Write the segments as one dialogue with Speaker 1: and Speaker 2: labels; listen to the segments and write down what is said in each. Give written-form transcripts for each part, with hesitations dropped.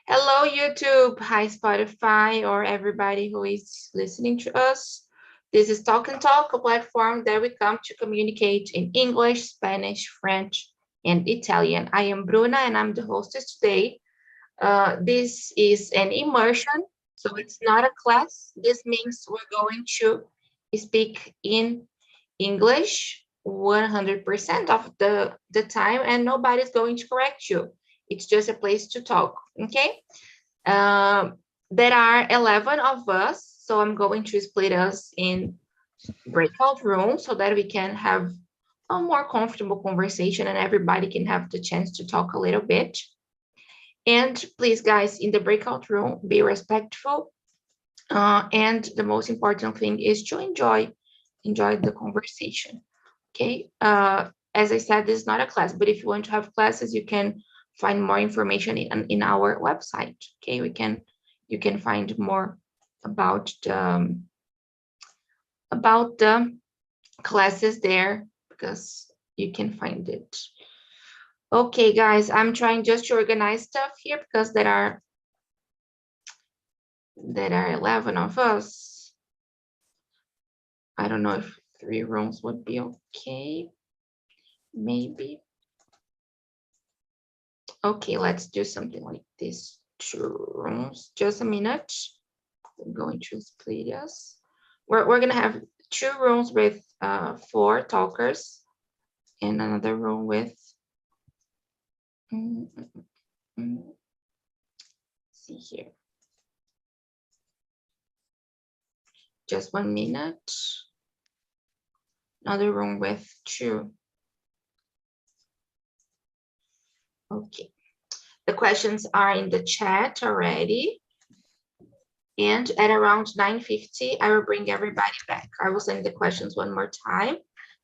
Speaker 1: Hello, YouTube. Hi, Spotify, or everybody who is listening to us. This is Talk and Talk, a platform that we come to communicate in English, Spanish, French, and Italian. I am Bruna, and I'm the hostess today. This is an immersion, so it's not a class. This means we're going to speak in English 100% of the time, and nobody's going to correct you. It's just a place to talk, okay? There are 11 of us, so I'm going to split us in breakout rooms so that we can have a more comfortable conversation and everybody can have the chance to talk a little bit. And please, guys, in the breakout room, be respectful. And the most important thing is to enjoy the conversation. Okay. As I said, this is not a class, but if you want to have classes, you can find more information in our website. Okay, you can find more about the classes there because you can find it. Okay, guys, I'm trying just to organize stuff here because there are 11 of us. I don't know if 3 rooms would be okay. Maybe. Okay, let's do something like this. 2 rooms. Just a minute. I'm going to split us. We're going to have 2 rooms with 4 talkers and another room with see here. Just 1 minute. Another room with 2. Okay. The questions are in the chat already. And at around 9:50, I will bring everybody back. I will send the questions one more time,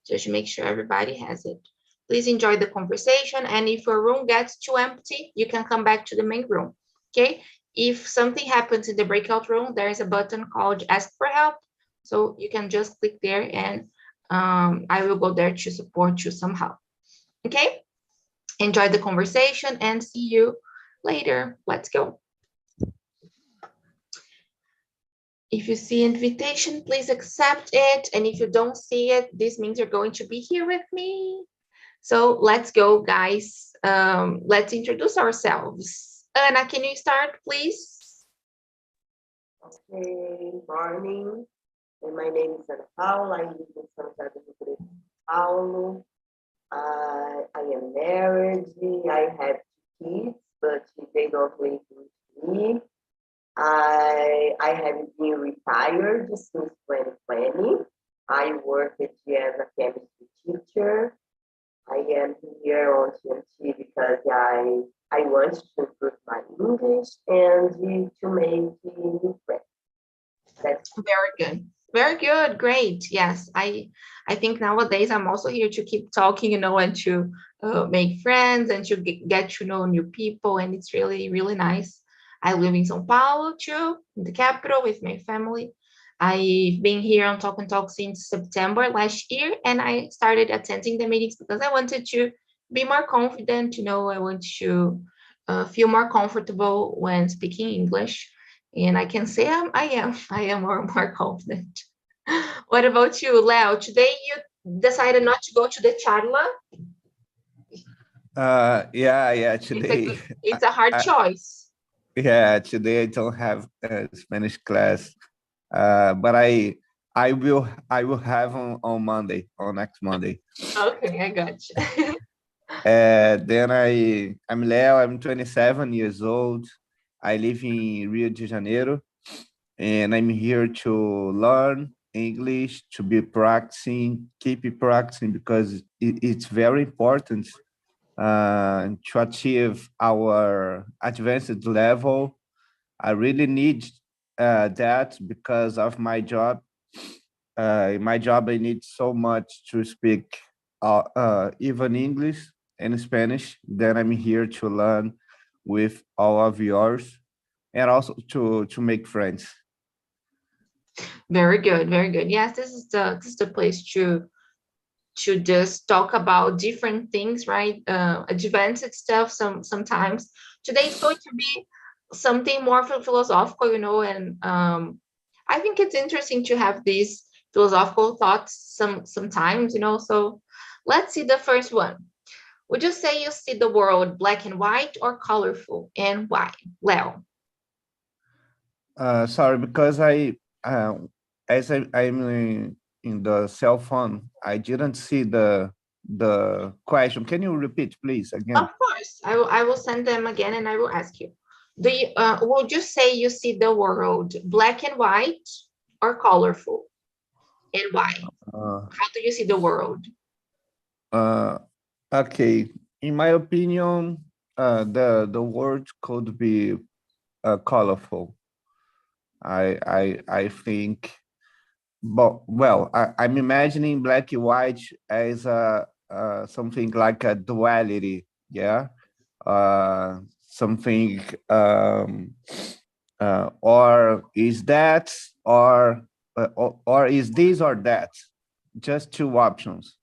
Speaker 1: just to make sure everybody has it. Please enjoy the conversation. And if your room gets too empty, you can come back to the main room, okay? If something happens in the breakout room, there is a button called Ask for Help. So you can just click there and I will go there to support you somehow, okay? Enjoy the conversation and see you later. Let's go. If you see invitation, please accept it. And if you don't see it, this means you're going to be here with me. So let's go, guys. Let's introduce ourselves. Ana, can you start, please?
Speaker 2: Okay, morning. And my name is Ana Paula. I live in São José do Rio Preto, São Paulo. I am married. I have 2 kids, but they don't live with me. I have been retired since 2020. I worked as a chemistry teacher. I am here on TNT because I want to improve my English and to make new friends. That's
Speaker 1: very good. Very good. Great. Yes, I think nowadays I'm also here to keep talking, and to make friends and to get to know new people. And it's really, really nice. I live in São Paulo too, in the capital with my family. I've been here on Talk and Talk since September last year, and I started attending the meetings because I wanted to be more confident. I want to feel more comfortable when speaking English. And I can say I am more confident. What about you, Leo? Today you decided not to go to the charla.
Speaker 3: Yeah. Today
Speaker 1: it's a hard choice.
Speaker 3: Yeah, today I don't have a Spanish class, but I will have on Monday, on next Monday.
Speaker 1: Okay, I got you.
Speaker 3: Then I'm Leo. I'm 27 years old. I live in Rio de Janeiro, and I'm here to learn English, to be keep practicing because it's very important to achieve our advanced level. I really need that because of my job. In my job, I need so much to speak even English and Spanish. Then I'm here to learn with all of yours and also to make friends.
Speaker 1: Very good, very good. Yes, this is the place to just talk about different things, right? Advanced stuff sometimes. Today is going to be something more philosophical, and I think it's interesting to have these philosophical thoughts sometimes, So let's see the first one. Would you say you see the world black and white or colorful, and why? Leo.
Speaker 3: Sorry, because as I'm in the cell phone, I didn't see the question. Can you repeat, please, again?
Speaker 1: Of course, I will send them again and I will ask you. Would you say you see the world black and white or colorful, and why?
Speaker 3: Uh,
Speaker 1: How do you see the world?
Speaker 3: uh, okay, in my opinion, the word could be colorful. I think, but well, I'm imagining black and white as something like a duality, yeah, something, or is that, or is this or that, just two options.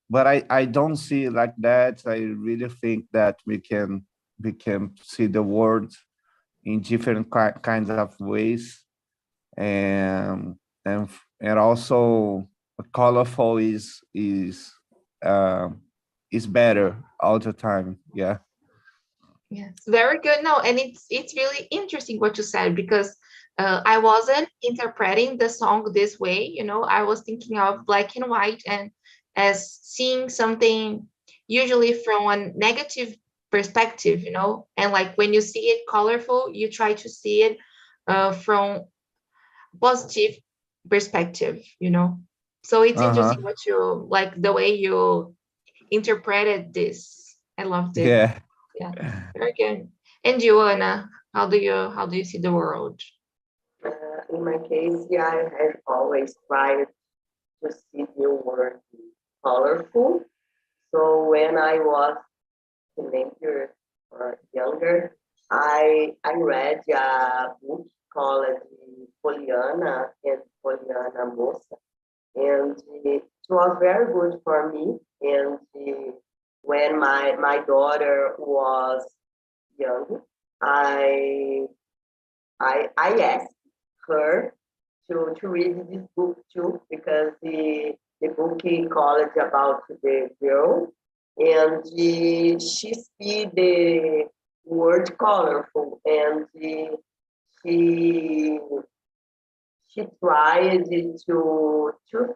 Speaker 3: But I don't see it like that. I really think that we can see the world in different kinds of ways, and and also colorful is better all the time. Yeah.
Speaker 1: Yes, very good. No, and it's really interesting what you said, because I wasn't interpreting the song this way. I was thinking of black and white and as seeing something usually from a negative perspective, and like when you see it colorful, you try to see it from positive perspective. So it's
Speaker 3: Uh-huh.
Speaker 1: interesting what you like the way you interpreted this. I loved it.
Speaker 3: Yeah.
Speaker 1: Yeah, very good. And you, Anna, how do you see the world?
Speaker 2: In my case, yeah, I have always tried to see the world colorful. So when I was teenager or younger, I read a book called Poliana and Poliana Moça, and it was very good for me. And when my daughter was young, I I asked her to read this book too, because the book he called about the girl, and she see the word colorful, and she she tried to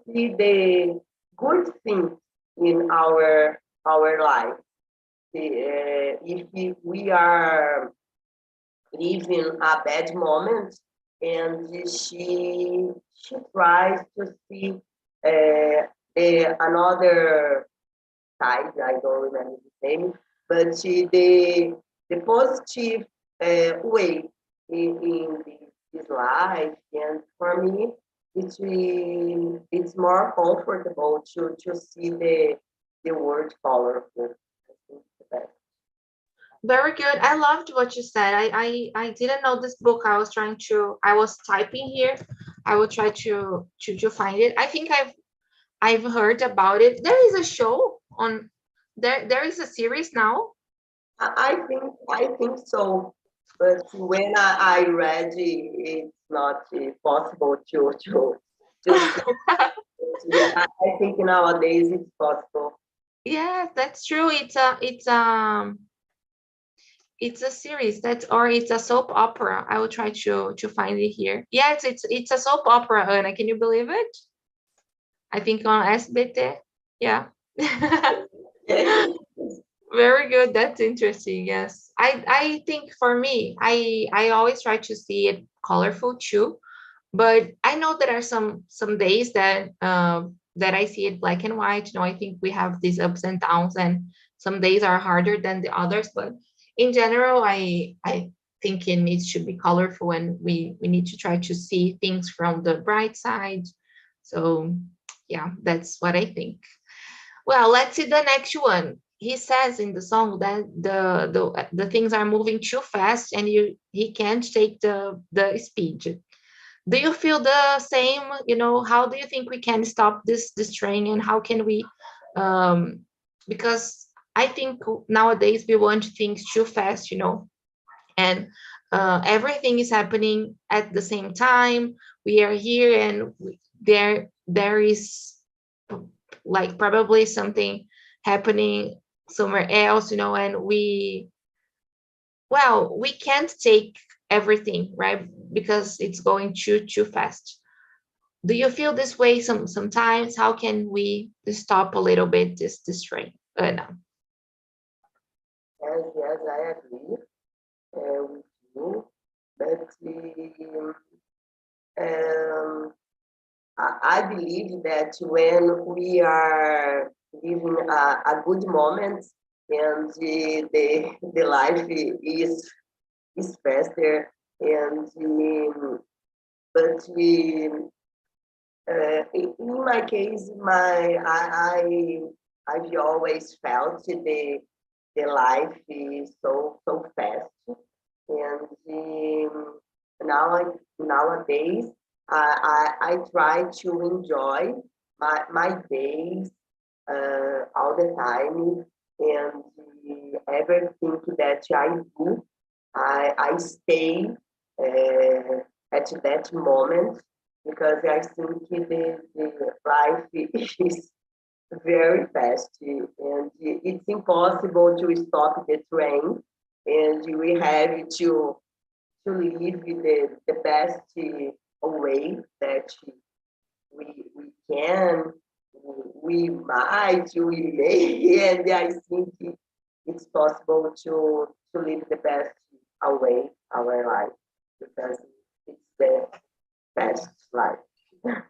Speaker 2: see the good things in our life. If we are living a bad moment, and she tries to see another side. I don't remember the name, but the positive way in this life. And for me, it's more comfortable to see the word colorful. I think the best.
Speaker 1: Very good. I loved what you said. I didn't know this book. I was typing here. I will try to find it. I think I've heard about it. There is a show on there is a series now.
Speaker 2: I think so, but when I read it, it's not possible to see. Yeah, I think nowadays it's possible.
Speaker 1: Yes, that's true. It's a series or it's a soap opera. I will try to find it here. Yes, it's a soap opera, Anna. Can you believe it? I think on SBT. Yeah.
Speaker 2: Yeah.
Speaker 1: Very good. That's interesting. Yes. I think for me, I always try to see it colorful too. But I know there are some days that I see it black and white. I think we have these ups and downs, and some days are harder than the others. But in general, I think it needs to be colorful, and we need to try to see things from the bright side. So yeah, that's what I think. Well, let's see the next one. He says in the song that the things are moving too fast, and he can't take the speed. Do you feel the same? How do you think we can stop this train, and how can we? Um, because I think nowadays we want things too fast. and everything is happening at the same time. We are here, and there is like probably something happening somewhere else, and we can't take everything, right? Because it's going too fast. Do you feel this way sometimes? How can we stop a little bit this train? No.
Speaker 2: Yes, I agree with you. But I believe that when we are living a good moment and the life is faster, and but in my case, I've always felt the life is so fast, and nowadays I try to enjoy my days all the time, and everything that I do, I stay at that moment, because I think the life is very fast, and it's impossible to stop the train, and we have to live the best way that we can, we may, and I think it's possible to live the best away our life, because it's the best life.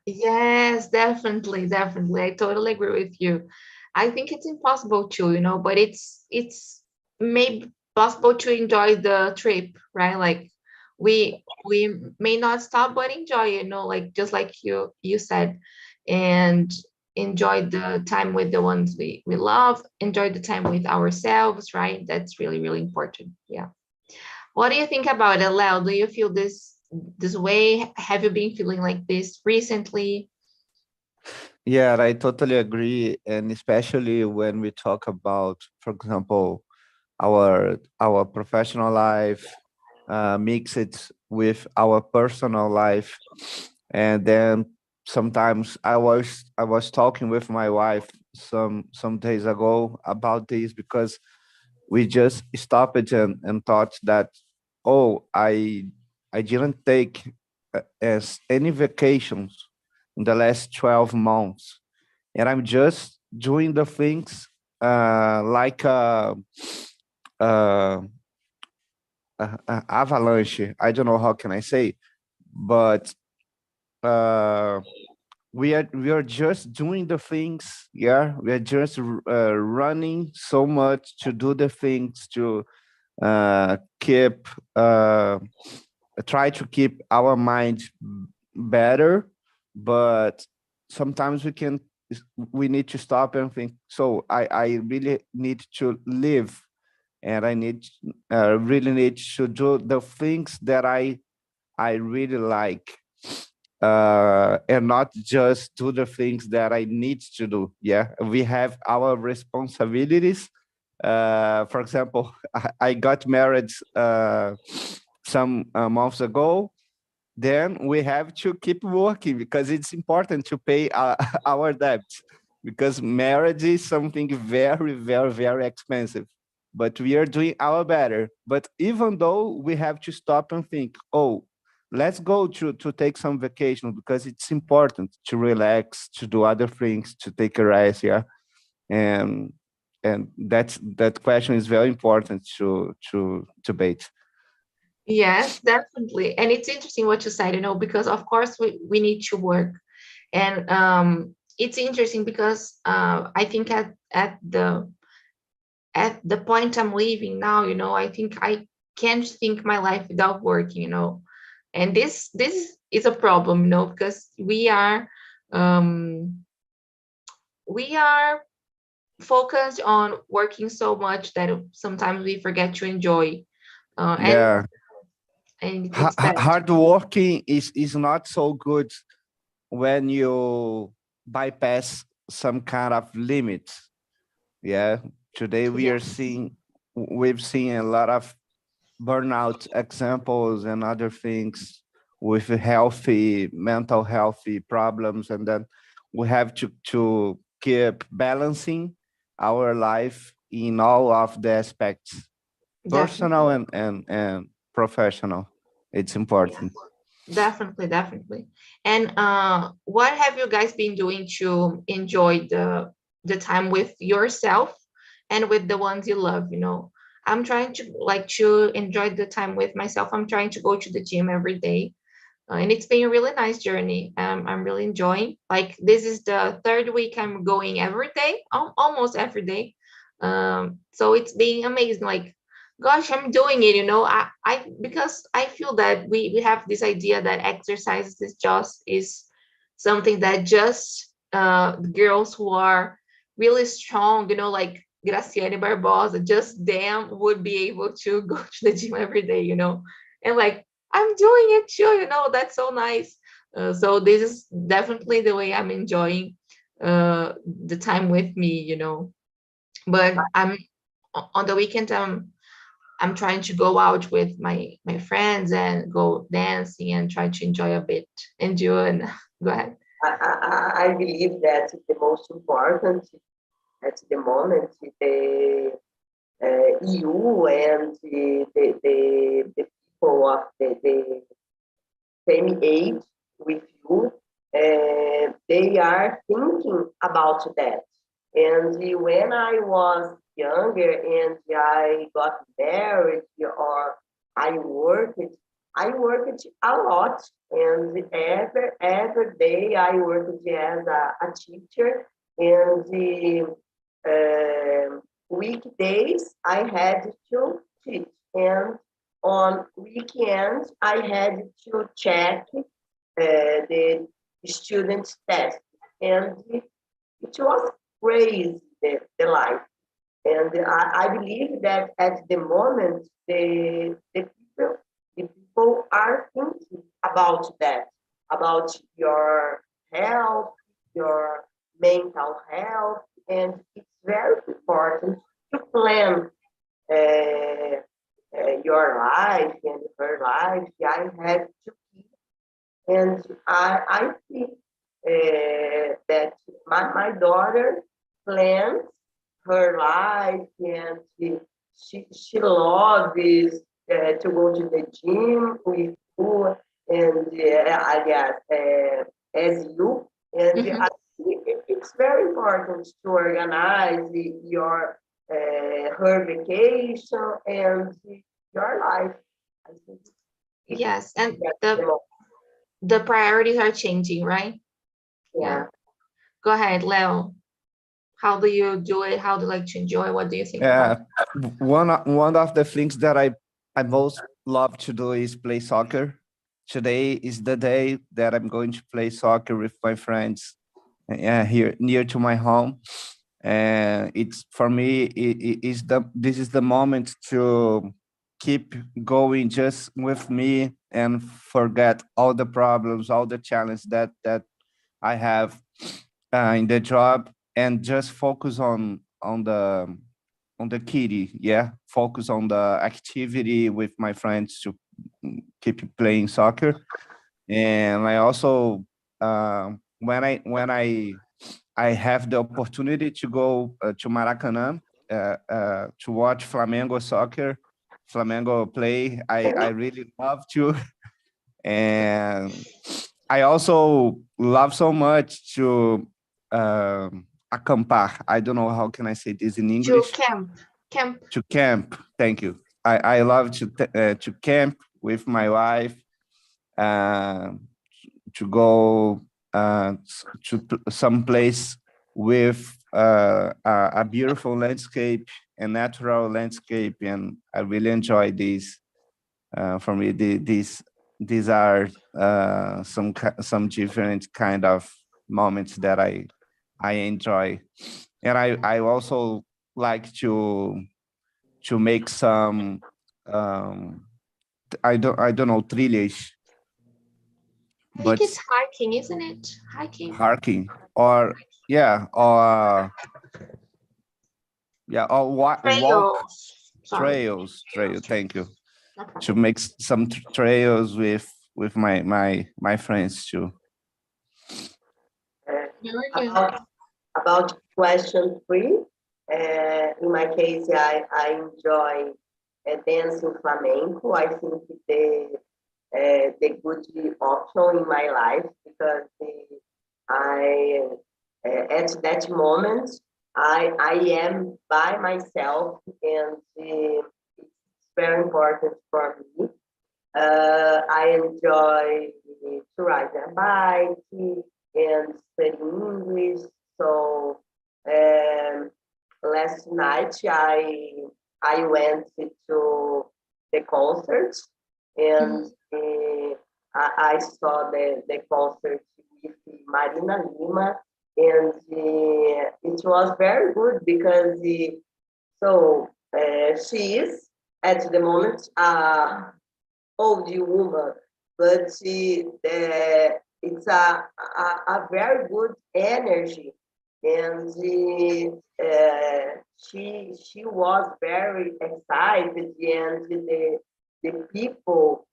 Speaker 1: Yes, definitely. I totally agree with you. I think it's impossible to, but it's maybe possible to enjoy the trip, right? Like we may not stop but enjoy, like just like you said, and enjoy the time with the ones we love, enjoy the time with ourselves, right? That's really, really important. Yeah. What do you think about it, Leo? Do you feel this way? Have you been feeling like this recently?
Speaker 3: Yeah, I totally agree, and especially when we talk about, for example, our professional life, mix it with our personal life, and then sometimes I was talking with my wife some days ago about this, because we just stopped it and thought that, oh, I didn't take as any vacations in the last 12 months, and I'm just doing the things like uh, avalanche. I don't know how can I say, but uh, we are just doing the things. Yeah, we are just running so much to do the things to keep try to keep our mind better, but sometimes we need to stop and think, so I really need to live, and I really need to do the things that I really like, and not just do the things that I need to do. Yeah, we have our responsibilities. For example, I got married some months ago. Then we have to keep working, because it's important to pay our debts, because marriage is something very, very, very expensive. But we are doing our better. But even though we have to stop and think, oh, let's go to take some vacation, because it's important to relax, to do other things, to take a rest. Yeah, and that question is very important to debate.
Speaker 1: Yes, definitely. And it's interesting what you said, because of course we need to work. And it's interesting because I think at the point I'm living now, I think I can't think my life without working, and this is a problem, because um, we are focused on working so much that sometimes we forget to enjoy, and
Speaker 3: Yeah,
Speaker 1: it's bad.
Speaker 3: hard working is not so good when you bypass some kind of limits. Yeah, today
Speaker 1: Yes.
Speaker 3: we've seen a lot of burnout examples and other things with healthy mental healthy problems, and then we have to keep balancing our life in all of the aspects, personal and professional. It's important.
Speaker 1: Definitely. And what have you guys been doing to enjoy the time with yourself and with the ones you love? You know, I'm trying to enjoy the time with myself. I'm trying to go to the gym every day. And it's been a really nice journey. I'm really enjoying. Like this is the third week I'm going every day, almost every day. So it's been amazing. Like, gosh, I'm doing it. You know, I because I feel that we have this idea that exercise is something that just girls who are really strong. You know, like Graciane Barbosa, just them would be able to go to the gym every day. You know, and like I'm doing it too, you know, that's so nice. So this is definitely the way I'm enjoying the time with me, you know. But I'm on the weekend, I'm trying to go out with my friends and go dancing and try to enjoy a bit. And you, and go ahead.
Speaker 2: I believe that the most important at the moment, the you and the people of the same age with you, they are thinking about that. And when I was younger and I got married or I worked a lot. And every day I worked as a teacher. And the weekdays I had to teach. And on weekends, I had to check the students' test, and it was crazy, the life. And I believe that at the moment, the people are thinking about that, about your health, your mental health, and it's very important to plan uh, your life and her life. I had to keep, and I think that my daughter plans her life, and she loves to go to the gym with you, and aliás, as you, and
Speaker 1: Mhm.
Speaker 2: I think it's very important to organize your her vacation and your life. I think
Speaker 1: Yes, and
Speaker 2: that's the
Speaker 1: the
Speaker 2: most,
Speaker 1: the priorities are changing, right? Yeah.
Speaker 2: yeah.
Speaker 1: Go ahead, Leo. How do you do it? How do you like to enjoy? What do you think about
Speaker 3: Yeah, one of the things that I most love to do is play soccer. Today is the day that I'm going to play soccer with my friends here near to my home, and it's for me it is this is the moment to keep going just with me and forget all the problems, all the challenges that I have in the job, and just focus on the kitty. Yeah, focus on the activity with my friends to keep playing soccer. And I also when I have the opportunity to go to Maracanã to watch Flamengo soccer, Flamengo play, I really love to. And I also love so much to acampar. I don't know how can I say this in
Speaker 1: to
Speaker 3: English.
Speaker 1: camp? Camp.
Speaker 3: To camp. Thank you. I love to camp with my wife, uh, to go to some place with a beautiful landscape and natural landscape, and I really enjoy these. For me, these are some different kind of moments that I enjoy, and I also like to make some um, I don't know trilhas,
Speaker 1: I think
Speaker 3: but
Speaker 1: it's hiking, isn't it? Hiking.
Speaker 3: hiking or yeah or yeah or walk
Speaker 1: Trails. Sorry.
Speaker 3: trails trail. Thank you.
Speaker 1: No problem.
Speaker 3: to make some trails with my friends too.
Speaker 1: Very good.
Speaker 2: About question 3, in my case, I enjoy dancing flamenco. I think the good option in my life because I at that moment I am by myself and it's very important for me. I enjoy to ride a bike and study English. So last night I went to the concert and I saw the concert with Marina Lima and it was very good because she is at the moment old woman, but it's a very good energy, and she was very excited, and the people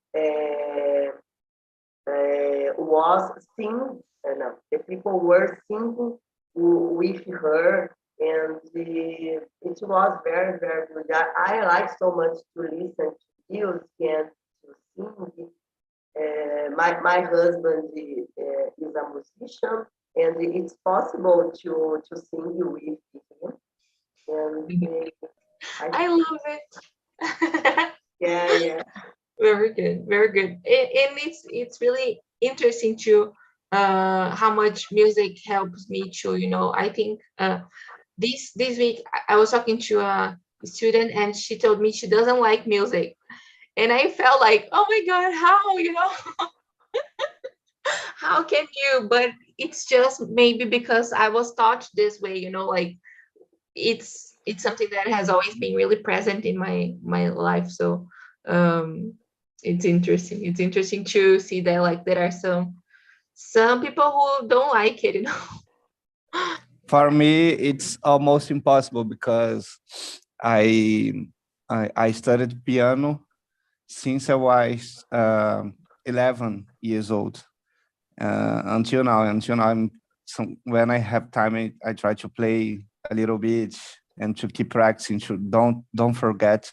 Speaker 2: was singing, no, the people were singing with her, and it was very very good. I like so much to listen to music and to sing. My husband is a musician, and it's possible to sing with him. And
Speaker 1: I love it.
Speaker 2: yeah.
Speaker 1: Very good, very good. And it's really interesting to how much music helps me to, I think this week I was talking to a student and she told me she doesn't like music. And I felt like, oh my God, how, how can you? But it's just maybe because I was taught this way, like it's something that has always been really present in my life. So um it's interesting. It's interesting to see that like there are some people who don't like it,
Speaker 3: For me, it's almost impossible because I I studied piano since I was 11 years old until now. Until now, when I have time, I try to play a little bit and to keep practicing. To don't forget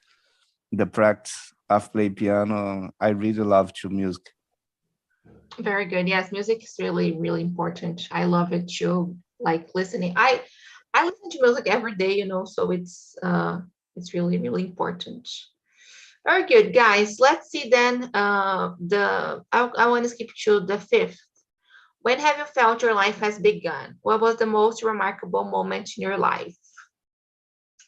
Speaker 3: the practice of play piano. I really love to music.
Speaker 1: Very good. Yes, music is really, really important. I love it too. Like listening. I listen to music every day, so it's really, really important. Very good, guys. Let's see then. I want to skip to the fifth. When have you felt your life has begun? What was the most remarkable moment in your life?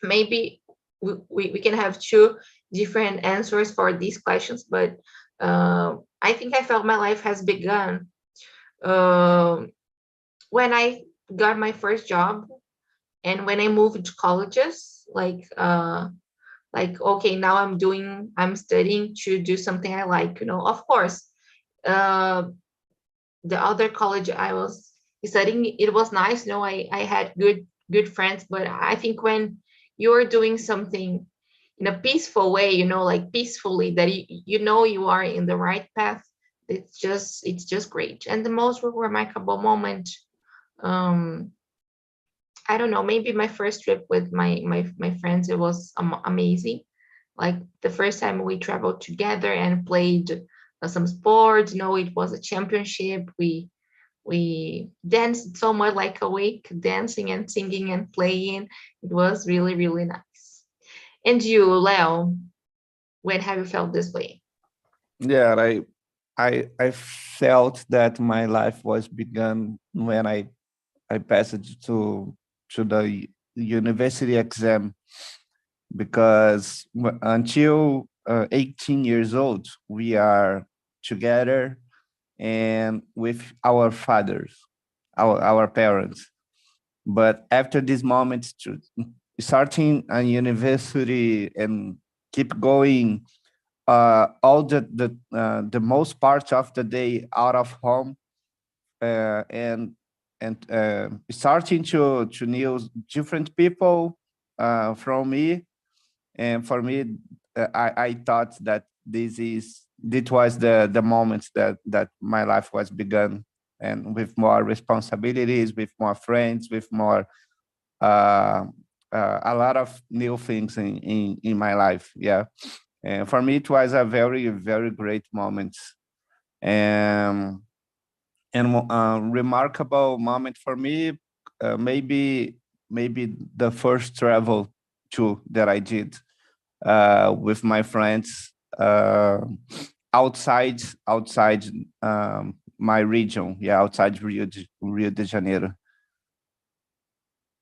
Speaker 1: Maybe we can have two different answers for these questions, but I think I felt my life has begun when I got my first job and when I moved to colleges, like okay, now I'm studying to do something I like, of course. uh the other college I was studying, it was nice, I had good friends, but I think when you're doing something in a peaceful way, like peacefully, that you are in the right path, it's just great. And the most remarkable moment, um I don't know, maybe my first trip with my friends, it was amazing. Like the first time we traveled together and played some sports, it was a championship. We danced so much, like a week, dancing and singing and playing. It was really, really nice. And you, Leo, when have you felt this way?
Speaker 3: Yeah, I felt that my life was begun when I passed to the university exam because until 18 years old we are together and with our fathers, our parents. But after this moment, to starting a university and keep going all the most part of the day out of home and starting to know different people from me. And for me, I thought that this was the moment that my life was begun, and with more responsibilities, with more friends, with more a lot of new things in my life. Yeah. And for me, it was a very, very great moment. And remarkable moment for me, maybe the first travel too that I did with my friends outside my region. Yeah, outside Rio de Janeiro.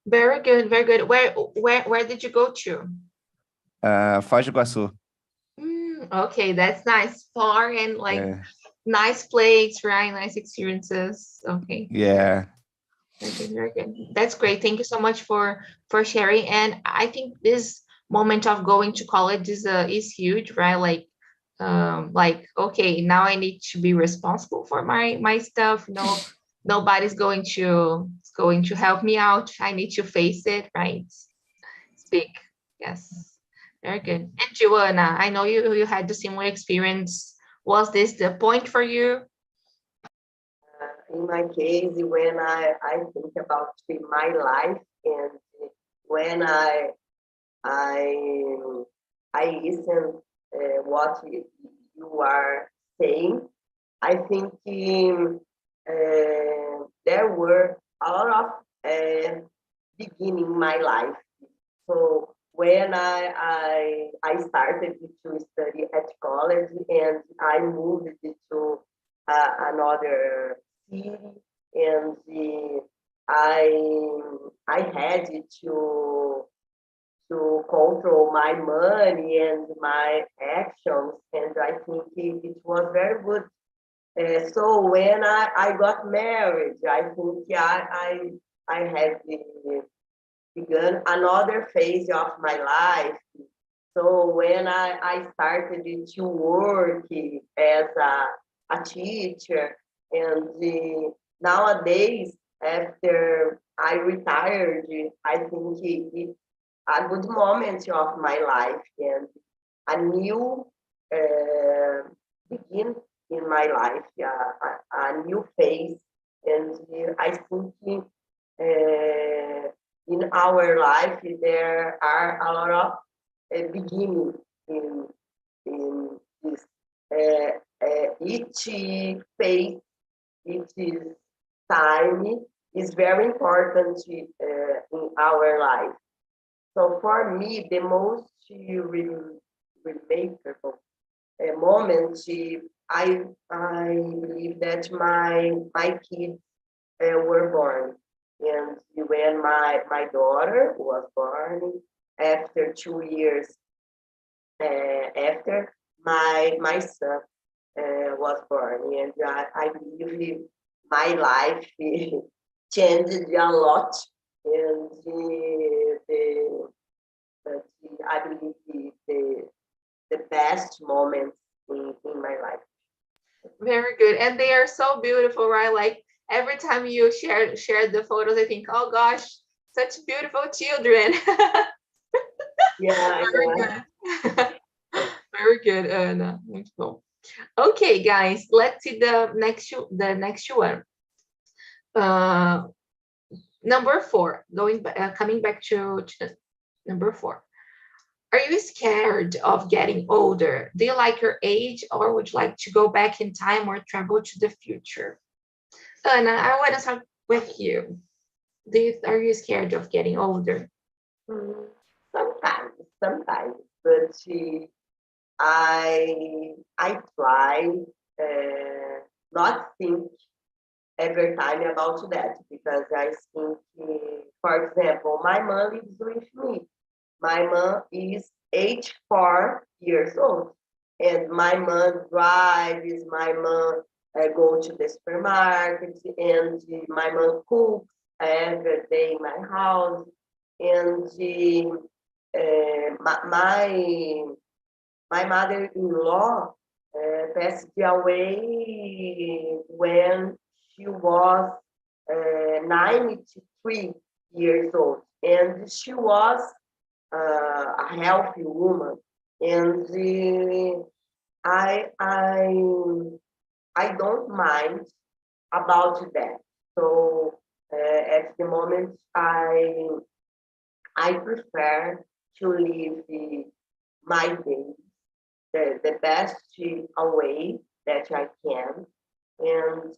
Speaker 1: Very good, very good. Where did you go to?
Speaker 3: Foz do Iguaçu.
Speaker 1: Okay, that's nice. Far and like
Speaker 3: Yeah.
Speaker 1: nice place, right? Nice experiences. Okay.
Speaker 3: Yeah.
Speaker 1: Very good, very good. That's great. Thank you so much for sharing. And I think this moment of going to college is huge, right? Like okay, now I need to be responsible for my stuff. No, nobody's going to help me out. I need to face it, right? Speak. Yes. Very good. And Joanna, I know you had the similar experience. Was this the point for you?
Speaker 2: In my case, when I think about my life, and when I listen what you are saying, I think there were a lot of beginning my life. So when I started to study at college, and I moved to another city, and I had to control my money and my actions, and I think it was very good. So when I got married, I think I had begun another phase of my life. So when I started to work as a teacher, and nowadays, after I retired, I think it's a good moment of my life, and a new begin in my life, a new phase. And I think in our life there are a lot of beginning in this each phase, each time is very important in our life. So for me, the most remarkable moment, I believe that my kids were born, and when my daughter was born, after 2 years after my son was born, and I believe my life changed a lot, and I believe the best moments in my life.
Speaker 1: Very good. And they are so beautiful, right? Like every time you share the photos, I think, oh gosh, such beautiful children.
Speaker 2: Yeah,
Speaker 1: Very good. Very good, Ana. Muito bom. Okay, guys, let's see the next one. Number 4, coming back to number 4. Are you scared of getting older? Do you like your age, or would you like to go back in time or travel to the future? Ana, I want to start with you. Are you scared of getting older?
Speaker 2: Sometimes, but I try not think every time about that, because I think, for example, my mom lives with me. My mom is 84 years old, and my mom drives. My mom go to the supermarket, and my mom cooks every day in my house, and my mother-in-law passed away when she was 93 years old, and she was a healthy woman. And I don't mind about that. So at the moment, I prefer to live my day the best way that I can, and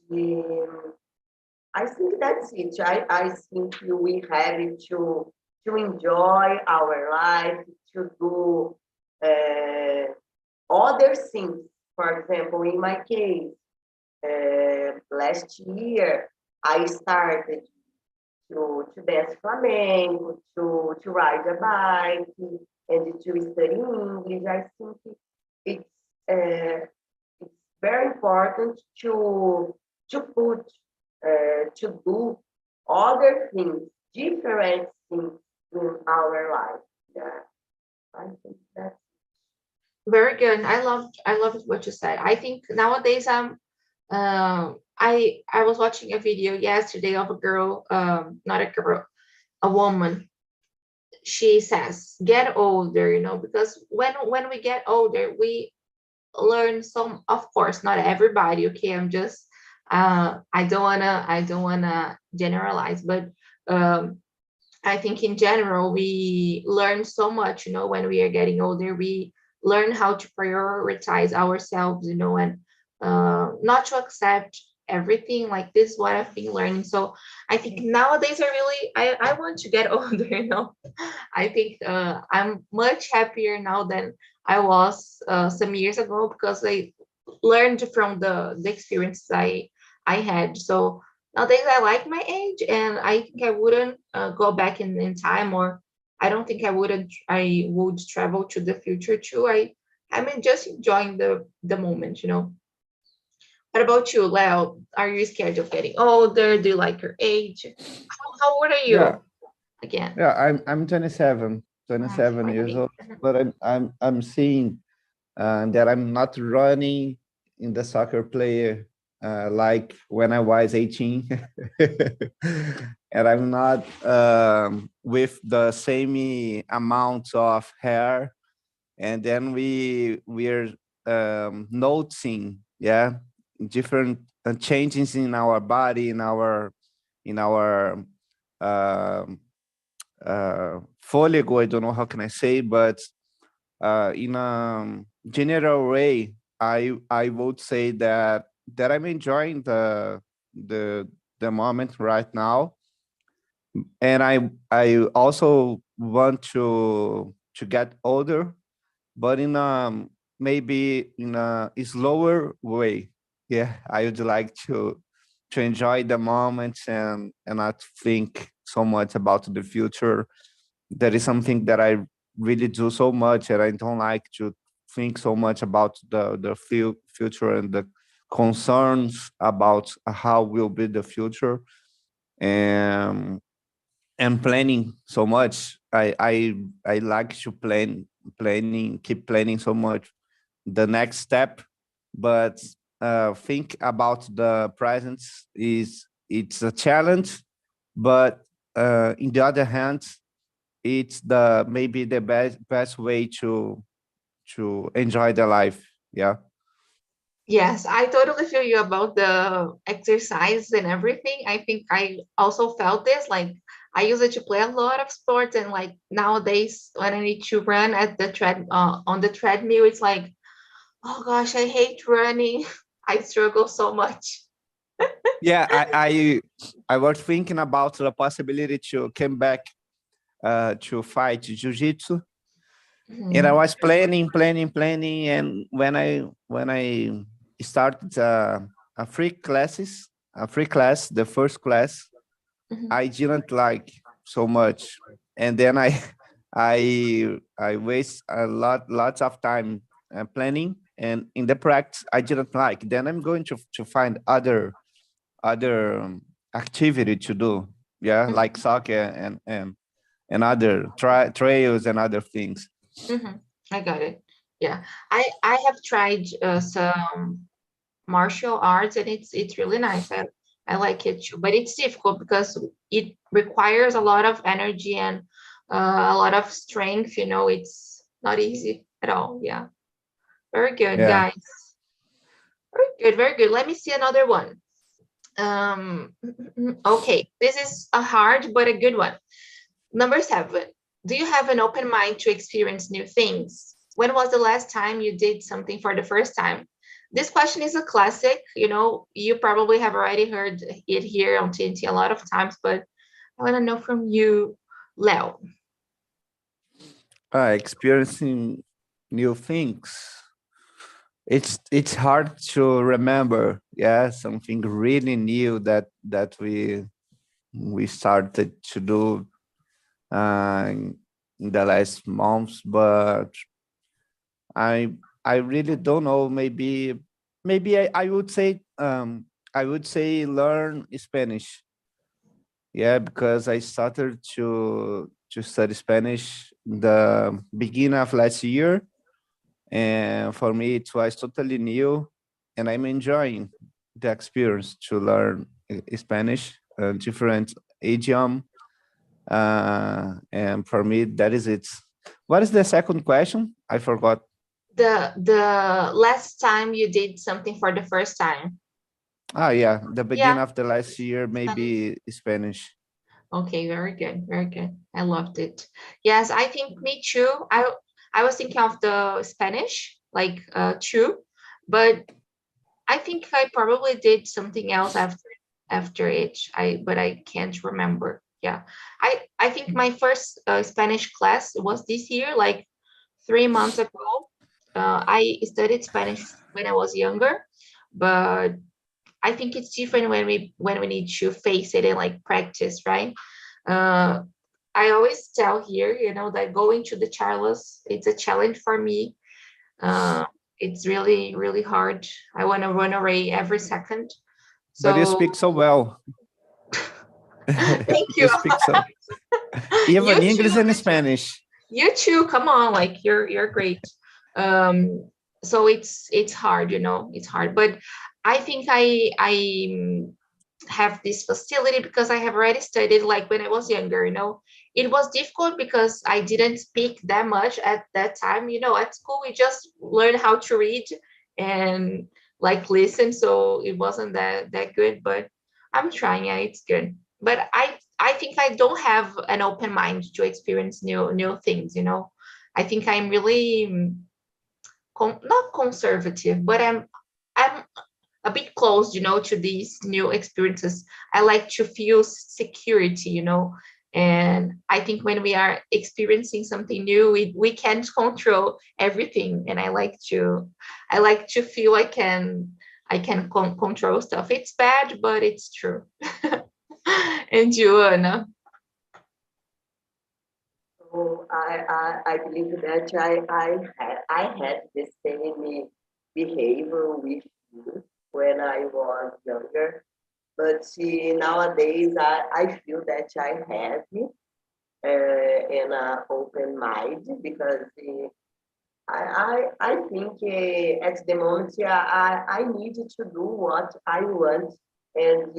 Speaker 2: I think that's it. I think we have to enjoy our life, to do other things. For example, in my case, last year I started to dance flamenco, to ride a bike, and to study English. I think it's it's very important to do other things, different things in our life. Yeah, I think that's
Speaker 1: Very good. I love what you said. I think nowadays I was watching a video yesterday of a girl, not a girl, a woman. She says, get older, because when we get older, we learn some, of course, not everybody, okay? I don't wanna generalize, but um I think in general, we learn so much, when we are getting older. We learn how to prioritize ourselves, and not to accept everything. Like, this is what I've been learning. So I think nowadays I want to get older, I think I'm much happier now than I was some years ago, because I learned from the experiences I had. So nowadays I like my age, and I think I wouldn't go back in time, or I don't think I would travel to the future too. I'm just enjoying the moment. What about you, Leo? Are you scared of getting older? Do you like your age? How old are
Speaker 3: Yeah,
Speaker 1: you again?
Speaker 3: yeah. I'm 27,
Speaker 1: Mm,
Speaker 3: 27
Speaker 1: like
Speaker 3: years
Speaker 1: me.
Speaker 3: old, but I'm seeing that I'm not running in the soccer player like when I was 18, and I'm not with the same amount of hair. And then we're noticing, yeah, different changes in our body, in our um foliage. I don't know how can I say, but in a general way, I would say that I'm enjoying the the moment right now, and I also want to get older, but in maybe in a slower way. Yeah, I would like to enjoy the moments and not think so much about the future. That is something that I really do so much, and I don't like to think so much about the future and the concerns about how will be the future, and and planning so much. I like to keep planning so much the next step, but think about the presence is it's a challenge, but in the other hand, it's the maybe the best way to enjoy the life. Yeah.
Speaker 1: Yes, I totally feel you about the exercise and everything. I think I also felt this. Like, I used to play a lot of sports, and like nowadays, when I need to run at the on the treadmill, it's like, oh gosh, I hate running. I struggle so much.
Speaker 3: Yeah, I was thinking about the possibility to come back to fight jiu-jitsu, and I
Speaker 1: Mhm.
Speaker 3: was planning, and when I started a free class, the first class,
Speaker 1: Mhm.
Speaker 3: I didn't like so much, and then I waste lots of time planning, and in the practice I didn't like. Then I'm going to find other activity to do, yeah, like
Speaker 1: Mhm.
Speaker 3: soccer and other trails and other things.
Speaker 1: Mhm. I got it. Yeah, I have tried some martial arts, and it's really nice. I like it too, but it's difficult because it requires a lot of energy and a lot of strength. It's not easy at all. Yeah. Very good,
Speaker 3: Yeah.
Speaker 1: guys. Very good, very good. Let me see another one. Okay, this is a hard but a good one. Number 7, do you have an open mind to experience new things? When was the last time you did something for the first time? This question is a classic. You know, you probably have already heard it here on TNT a lot of times, but I want to know from you, Leo.
Speaker 3: Experiencing new things. It's hard to remember. Yeah, something really new that we started to do in the last months, but I I really don't know. Maybe I would say learn Spanish. Yeah, because I started to study Spanish the beginning of last year, and for me it was totally new, and I'm enjoying the experience to learn Spanish, different idiom, and for me that is it. What is the second question? I forgot.
Speaker 1: The last time you did something for the first time.
Speaker 3: Yeah, the beginning
Speaker 1: Yeah,
Speaker 3: of the last year,
Speaker 1: Spanish.
Speaker 3: maybe Spanish.
Speaker 1: Okay, very good, very good. I loved it. Yes, I think me too. I was thinking of the Spanish, like too, but I think I probably did something else after it. But I can't remember. Yeah, I think my first Spanish class was this year, like 3 months ago. I studied Spanish when I was younger, but I think it's different when we need to face it and like practice, right? Uh, I always tell here, you know, that going to the Charles, it's a challenge for me. Uh, it's really, really hard. I want to run away every second.
Speaker 3: But you
Speaker 1: So
Speaker 3: speak so well.
Speaker 1: thank
Speaker 3: You
Speaker 1: you.
Speaker 3: speak so
Speaker 1: You
Speaker 3: even
Speaker 1: too.
Speaker 3: English and Spanish.
Speaker 1: You too. Come on, like you're great. Um, so it's hard, you know, it's hard. But I think I have this facility because I have already studied like when I was younger, you know. It was difficult because I didn't speak that much at that time. You know, at school we just learned how to read and like listen, so it wasn't that good, but I'm trying. Yeah, it's good. But I think I don't have an open mind to experience new things, you know. I think I'm really not conservative, but I'm a bit closed, you know, to these new experiences. I like to feel security, you know. And I think when we are experiencing something new, we can't control everything. And I like to feel I can control stuff. It's bad, but it's true. And Joanna.
Speaker 2: So I believe that I had the same behavior with you when I was younger, but nowadays I feel that I have an open mind because I think at the moment I need to do what I want. And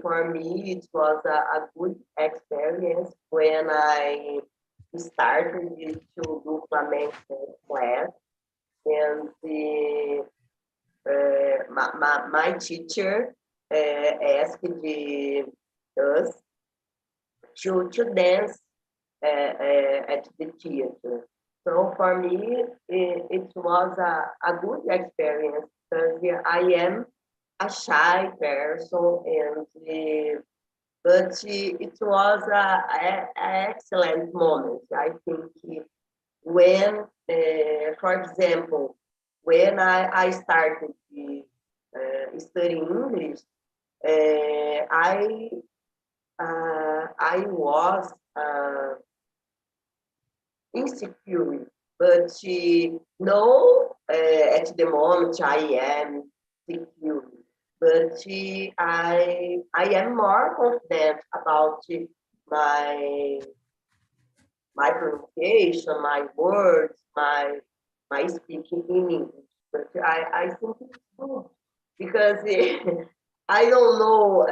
Speaker 2: for me, it was a good experience when I started to do flamenco class. And my teacher asked us to dance at the theater. So for me, it was a good experience because I am a shy person, and but it was an excellent moment. I think when, for example, when I started studying English, I was insecure, but no, at the moment I am secure, but I am more confident about my my pronunciation, my words, my speaking in English. But I think it's good because I don't know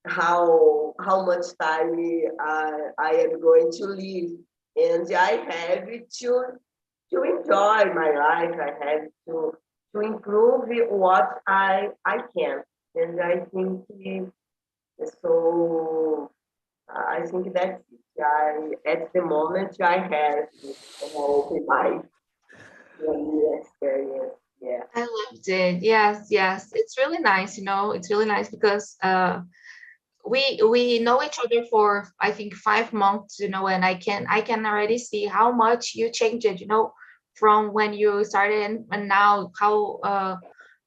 Speaker 2: how much time I am going to live, and I have to enjoy my life. I have to improve what I can, and I think so. I think that's it. At the moment I have an open mind. New experience. Yeah.
Speaker 1: I loved it. Yes, yes. It's really nice, you know. It's really nice because we know each other for I think 5 months, you know, and I can already see how much you changed it, you know, from when you started and now how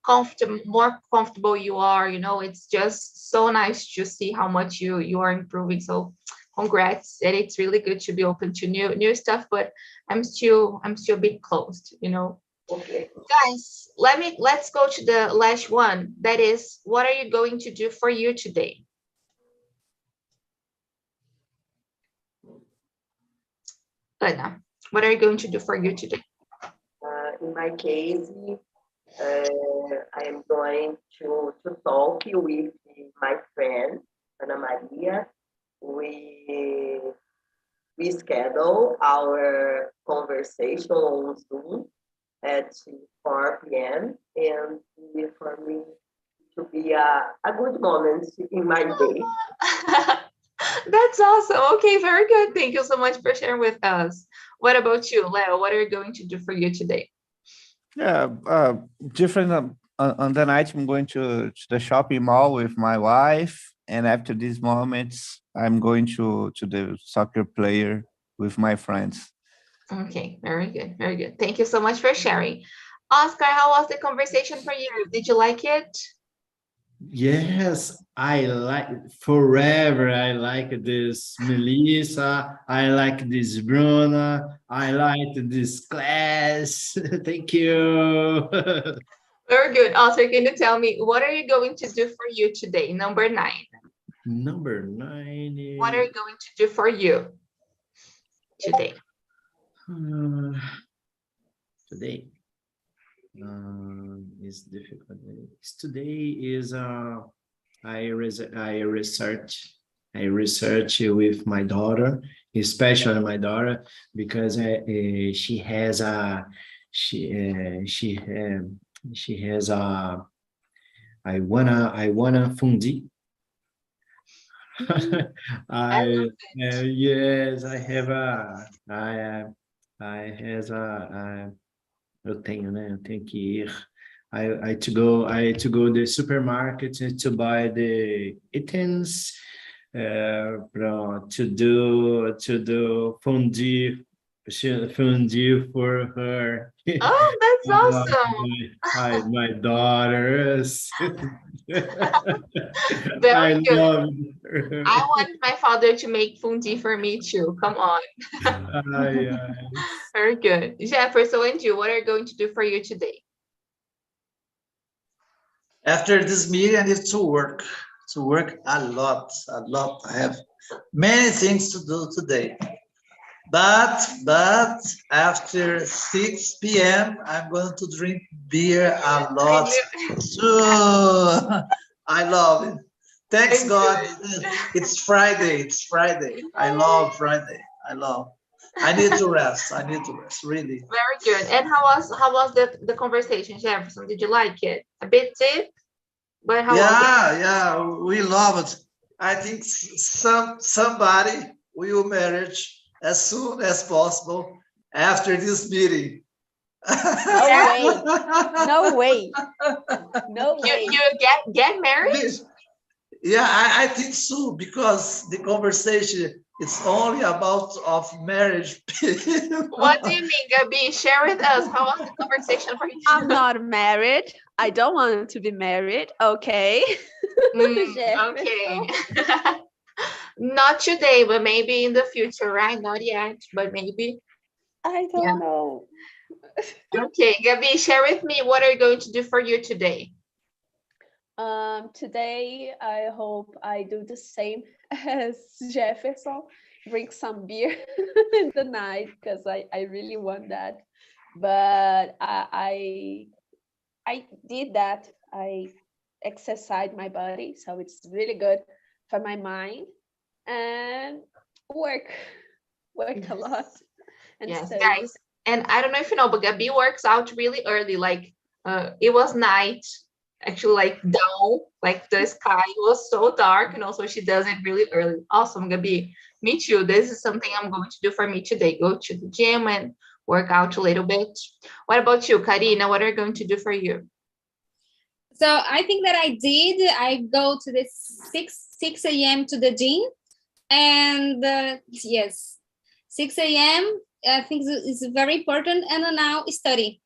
Speaker 1: comfortable more comfortable you are, you know. It's just so nice to see how much you are improving. So congrats. And it's really good to be open to new stuff, but I'm still a bit closed, you know.
Speaker 2: Okay.
Speaker 1: Guys, let's go to the last one. That is, what are you going to do for you today? Anna, what are you going to do for you today?
Speaker 2: In my case, I am going to talk with my friend Ana Maria. We schedule our conversation on Zoom at 4 p.m. and for me to be a good moment in my day.
Speaker 1: That's awesome. Okay, very good. Thank you so much for sharing with us. What about you, Leo? What are you going to do for you today?
Speaker 3: Yeah, different on the night. I'm going to the shopping mall with my wife, and after these moments, I'm going to the soccer player with my friends.
Speaker 1: Okay, very good, very good. Thank you so much for sharing. Oscar, how was the conversation for you? Did you like it?
Speaker 4: Yes, I like forever. I like this Melissa. I like this Bruna. I like this class. Thank you.
Speaker 1: Very good. Oscar, can you tell me what are you going to do for you today? Number 9.
Speaker 4: Number 9
Speaker 1: What are
Speaker 4: is
Speaker 1: you going to do for you today?
Speaker 4: Today. Is difficult. Today is I research with my daughter, especially my daughter, because she has a she has a I wanna fundir.
Speaker 1: I
Speaker 4: I
Speaker 1: love it.
Speaker 4: yes, I have a I has a eu tenho, né? Eu tenho que ir. I to go the supermarket to buy the items to do fondue for her.
Speaker 1: Oh, that's awesome.
Speaker 4: My daughters. I
Speaker 1: Very good.
Speaker 4: love her.
Speaker 1: I want my father to make fundi for me too. Come on.
Speaker 4: Yes.
Speaker 1: Very good. Jefferson and you, what are you going to do for you today?
Speaker 5: After this meeting, I need to work a lot, a lot. I have many things to do today. But after 6 p.m., I'm going to drink beer a lot too. I love it. Thanks God. It's Friday. It's Friday. I love Friday. I need to rest. Really.
Speaker 1: Very good. And how was the conversation, Jefferson? Did you like it? A bit deep, but how was it?
Speaker 5: Yeah, we love it. I think somebody will marriage as soon as possible after this meeting.
Speaker 6: No way. No way. No
Speaker 1: You
Speaker 6: way.
Speaker 1: you get married?
Speaker 5: Yeah, I think so because the conversation it's only about of marriage.
Speaker 1: What do you mean, Gabi? Share with us. How was the conversation for you?
Speaker 6: I'm not married. I don't want to be married. Okay.
Speaker 1: Okay. Not today, but maybe in the future, right? Not yet, but maybe.
Speaker 6: I
Speaker 1: Yeah.
Speaker 6: don't know.
Speaker 1: Okay, Gabi, share with me what are you going to do for you today?
Speaker 6: Today, I hope I do the same as Jefferson, drink some beer in the night because I really want that. But I did that. I exercised my body, so it's really good for my mind and work a lot and
Speaker 1: Yes,
Speaker 6: study.
Speaker 1: guys. And I don't know if you know, but Gabi works out really early. Like it was night, actually like down, like the sky was so dark, so she does it really early. Awesome, Gabi. Me too. This is something I'm going to do for me today. Go to the gym and work out a little bit. What about you, Karina? What are you going to do for you?
Speaker 7: So I think that I go to the 6 a.m. to the gym, and yes, 6 a.m. I think is very important. And now study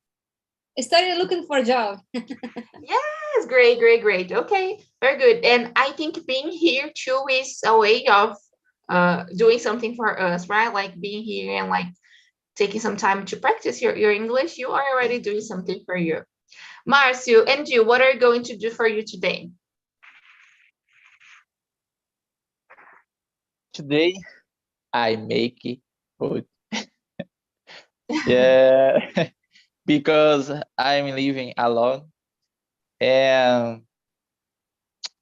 Speaker 7: looking for a job.
Speaker 1: Yes, great. Okay, very good. And I think being here too is a way of doing something for us, right? Like being here and like taking some time to practice your English. You are already doing something for you. Marcio, and you, what are you going to do for you today?
Speaker 8: Today I make food. Yeah, because I'm living alone and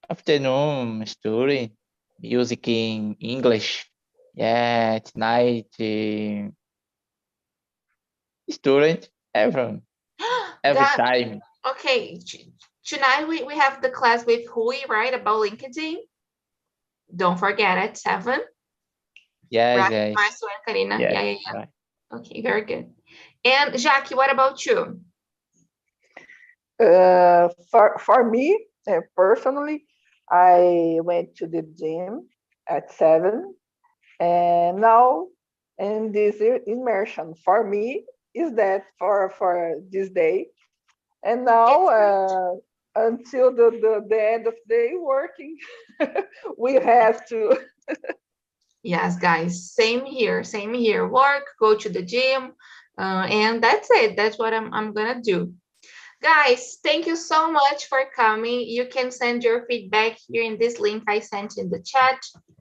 Speaker 8: afternoon studying music in English. Yeah, at night student every
Speaker 1: That
Speaker 8: time.
Speaker 1: okay. Tonight we have the class with Hui, right? About LinkedIn. Don't forget at 7.
Speaker 8: Yes,
Speaker 1: Right,
Speaker 8: yes,
Speaker 1: Marcio and Karina.
Speaker 8: yes,
Speaker 1: Yeah.
Speaker 8: right.
Speaker 1: Okay, very good. And Jackie, what about you?
Speaker 9: For me, personally, I went to the gym at 7, and now in this immersion for me is that for this day, and now until the end of the day working, we have to.
Speaker 1: Yes, guys, same here. Work, go to the gym, and that's it. That's what I'm gonna do. Guys, thank you so much for coming. You can send your feedback here in this link I sent in the chat.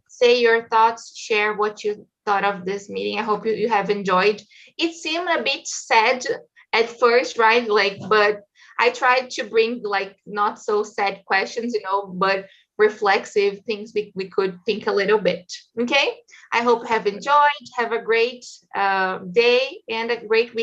Speaker 1: Say your thoughts, share what you thought of this meeting. I hope you have enjoyed. It seemed a bit sad at first, right? Like, but I tried to bring like not so sad questions, but reflexive things we could think a little bit. Okay. I hope you have enjoyed. Have a great day and a great week.